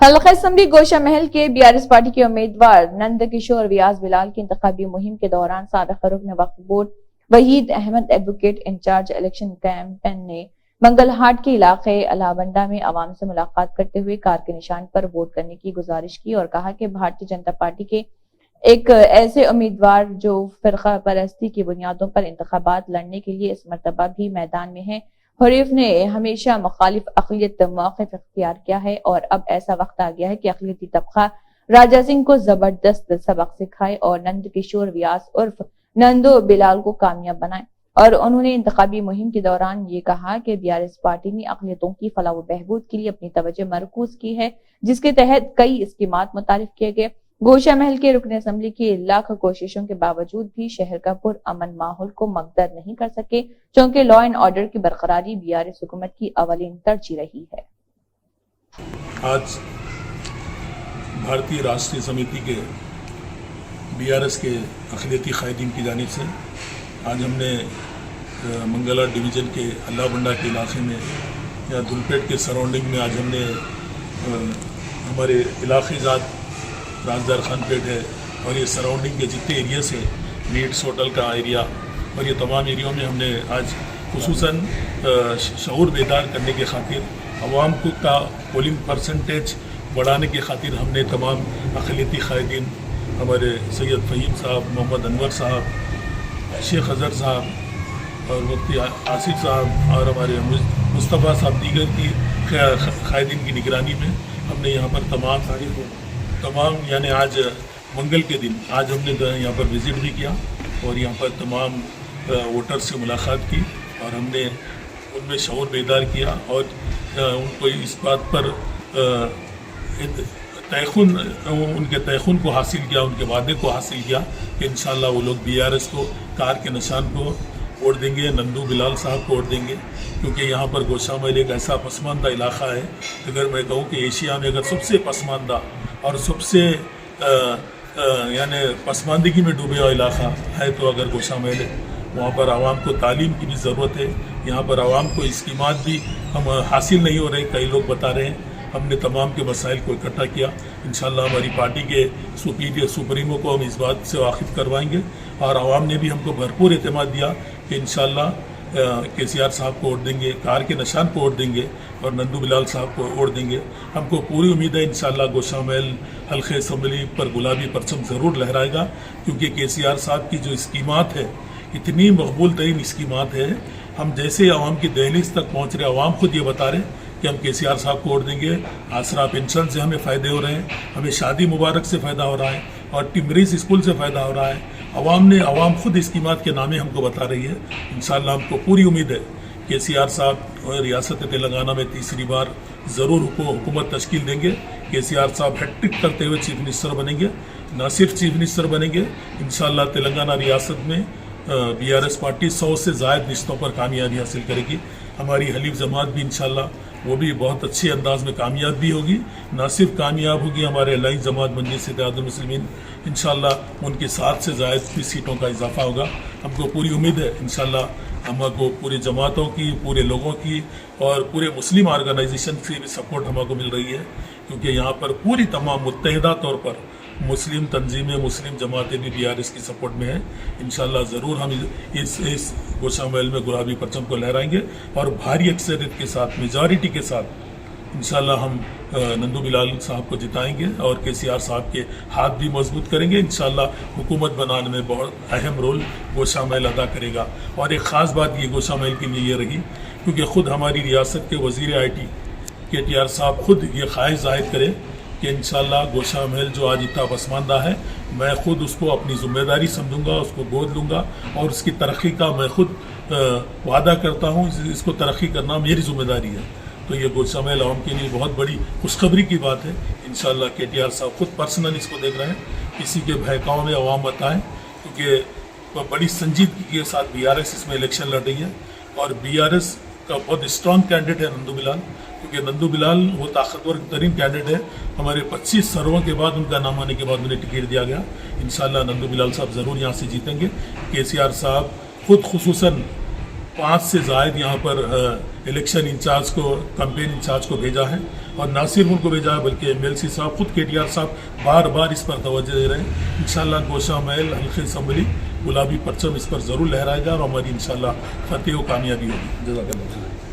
حلقہ اسمبلی گوشہ محل کے BRS party کے امیدوار نند کشور ویاس بلال کی انتخابی مہم کے دوران سابق رکن Waqf board Waheed Ahmed advocate in charge election campaign نے منگل ہاٹ کے علاقے الاونڈا میں عوام سے ملاقات کرتے ہوئے کار کے نشان پر ووٹ کرنے کی گزارش کی اور کہا کہ بھارتی جنتا پارٹی کے ایک ایسے امیدوار جو فرقہ پرستی کی بنیادوں پر انتخابات لڑنے کے لیے اس مرتبہ بھی میدان میں ہیں۔ حریف نے ہمیشہ مخالف اقلیت موقف اختیار کیا ہے اور اب ایسا وقت آ گیا ہے کہ اقلیتی طبقہ راجہ سنگھ کو زبردست سبق سکھائے اور نند کشور ویاس عرف نندو بلال کو کامیاب بنائے۔ اور انہوں نے انتخابی مہم کے دوران یہ کہا کہ BRS پارٹی نے اقلیتوں کی فلاح و بہبود کے لیے اپنی توجہ مرکوز کی ہے، جس کے تحت کئی اسکیمات متعارف کیے گئے۔ گوشہ محل کے رکن اسمبلی کی لاکھ کوششوں کے باوجود بھی شہر کا پرامن ماحول کو مقدر نہیں کر سکے، چونکہ لا اینڈ آرڈر کی برقراری BRS حکومت کی اولین ترجیح رہی ہے۔ آج بھارتی راشٹریہ سمیتی کے BRS کے اقلیتی قائدین کی جانب سے آج ہم نے منگلا ڈویژن کے الاونڈا کے علاقے میں یا دھلپیٹ کے سراؤنڈنگ میں آج ہم نے ہمارے علاقے ذات رازدار خان پیٹ ہے اور یہ سراؤنڈنگ کے جتنے ایریاز ہیں، نیٹس ہوٹل کا ایریا اور یہ تمام ایریوں میں ہم نے آج خصوصاً شعور بیدار کرنے کے خاطر عوام کو کا پولنگ پرسنٹیج بڑھانے کی خاطر ہم نے تمام اقلیتی قائدین ہمارے سید فہیم صاحب، محمد انور صاحب، شیخ اظہر صاحب اور مفتی آصف صاحب اور ہمارے مصطفیٰ صاحب دیگر کی قائدین کی نگرانی میں ہم نے یہاں پر تمام یعنی آج منگل کے دن آج ہم نے یہاں پر وزٹ بھی کیا اور یہاں پر تمام ووٹر سے ملاقات کی اور ہم نے ان میں شعور بیدار کیا اور ان کو اس بات پر ان کے تیقن کو حاصل کیا، ان کے وعدے کو حاصل کیا کہ انشاءاللہ وہ لوگ BRS کو کار کے نشان کو ووٹ دیں گے، نندو بلال صاحب کو ووٹ دیں گے، کیونکہ یہاں پر گوشہ محل ایک ایسا پسماندہ علاقہ ہے۔ اگر میں کہوں کہ ایشیا میں اگر سب سے پسماندہ اور سب سے یعنی پسماندگی میں ڈوبے ہوا علاقہ ہے تو اگر گوشہ محل ہے، وہاں پر عوام کو تعلیم کی بھی ضرورت ہے، یہاں پر عوام کو اسکیمات بھی ہم حاصل نہیں ہو رہے، کئی لوگ بتا رہے ہیں۔ ہم نے تمام کے مسائل کو اکٹھا کیا، انشاءاللہ ہماری پارٹی کے سپریمو کو ہم اس بات سے واقف کروائیں گے اور عوام نے بھی ہم کو بھرپور اعتماد دیا کہ انشاءاللہ KCR صاحب کو ووٹ دیں گے، کار کے نشان کو ووٹ دیں گے اور نندو بلال صاحب کو ووٹ دیں گے۔ ہم کو پوری امید ہے انشاءاللہ گوشہ محل حلقہ اسمبلی پر گلابی پرچم ضرور لہرائے گا، کیونکہ KCR صاحب کی جو اسکیمات ہے اتنی مقبول ترین اسکیمات ہے۔ ہم جیسے عوام کی دہلیز تک پہنچ رہے، عوام خود یہ بتا رہے کہ ہم KCR صاحب کو ووٹ دیں گے، آسرا پینشن سے ہمیں فائدے ہو رہے ہیں، ہمیں شادی مبارک سے فائدہ ہو رہا ہے اور ٹمریز اسکول سے فائدہ ہو رہا ہے۔ عوام خود اسکیمات کے نامے ہم کو بتا رہی ہے۔ انشاءاللہ ہم کو پوری امید ہے KCR صاحب ریاست تلنگانہ میں تیسری بار ضرور حکومت تشکیل دیں گے۔ KCR صاحب ہیٹرک کرتے ہوئے چیف منسٹر بنیں گے، نہ صرف چیف منسٹر بنیں گے، انشاءاللہ تلنگانہ ریاست میں BRS پارٹی 100 سے زائد نشستوں پر کامیابی حاصل کرے گی۔ ہماری حلیف جماعت بھی انشاءاللہ وہ بھی بہت اچھے انداز میں کامیاب بھی ہوگی، نہ صرف کامیاب ہوگی، ہمارے الائنس جماعت مجلس اتحاد المسلمین انشاءاللہ ان کے 7 سے زائد کی سیٹوں کا اضافہ ہوگا۔ ہم کو پوری امید ہے انشاءاللہ ہم کو پوری جماعتوں کی، پورے لوگوں کی اور پورے مسلم آرگنائزیشن سے بھی سپورٹ ہم کو مل رہی ہے، کیونکہ یہاں پر پوری تمام متحدہ طور پر مسلم تنظیمیں، مسلم جماعتیں بھی BRS کی سپورٹ میں ہیں۔ انشاءاللہ ضرور ہم اس گوشہ محل میں گلابی پرچم کو لہرائیں گے اور بھاری اکثریت کے ساتھ، میجارٹی کے ساتھ انشاءاللہ ہم نندو بلال صاحب کو جتائیں گے اور KCR صاحب کے ہاتھ بھی مضبوط کریں گے۔ انشاءاللہ حکومت بنانے میں بہت اہم رول گوشہ محل ادا کرے گا۔ اور ایک خاص بات یہ گوشہ محل کے لیے یہ رہی کیونکہ خود ہماری ریاست کے وزیر IT KTR صاحب خود یہ خواہش ظاہر کرے کہ انشاءاللہ گوشہ محل جو آج اتنا پسماندہ ہے، میں خود اس کو اپنی ذمہ داری سمجھوں گا، اس کو گود لوں گا اور اس کی ترقی کا میں خود وعدہ کرتا ہوں، اس کو ترقی کرنا میری ذمہ داری ہے۔ تو یہ گوشہ محل عوام کے لیے بہت بڑی خوشخبری کی بات ہے۔ انشاءاللہ KTR صاحب خود پرسنل اس کو دیکھ رہے ہیں، کسی کے بہکاؤ میں عوام بتائیں، کیونکہ بڑی سنجیدگی کے ساتھ BRS اس میں الیکشن لڑ رہی ہے اور BRS کا بہت اسٹرانگ کینڈیڈیٹ ہے نندو بلال، کیونکہ نندو بلال وہ طاقتور ترین کینڈیڈیٹ ہے۔ ہمارے 25 سرووں کے بعد ان کا نام آنے کے بعد انہیں ٹکٹ دیا گیا۔ انشاءاللہ نندو بلال صاحب ضرور یہاں سے جیتیں گے۔ KCR صاحب خود خصوصاً 5 سے زائد یہاں پر الیکشن انچارج کو، کمپین انچارج کو بھیجا ہے اور نہ صرف ان کو بھیجا ہے بلکہ MLC صاحب خود KTR صاحب بار بار اس پر توجہ دے رہے ہیں. انشاءاللہ گوشہ محل حلقہ اسمبلی گلابی پرچم اس پر ضرور لہرائے گا اور ہماری انشاءاللہ فتح و کامیابی ہوگی. جزاک اللہ.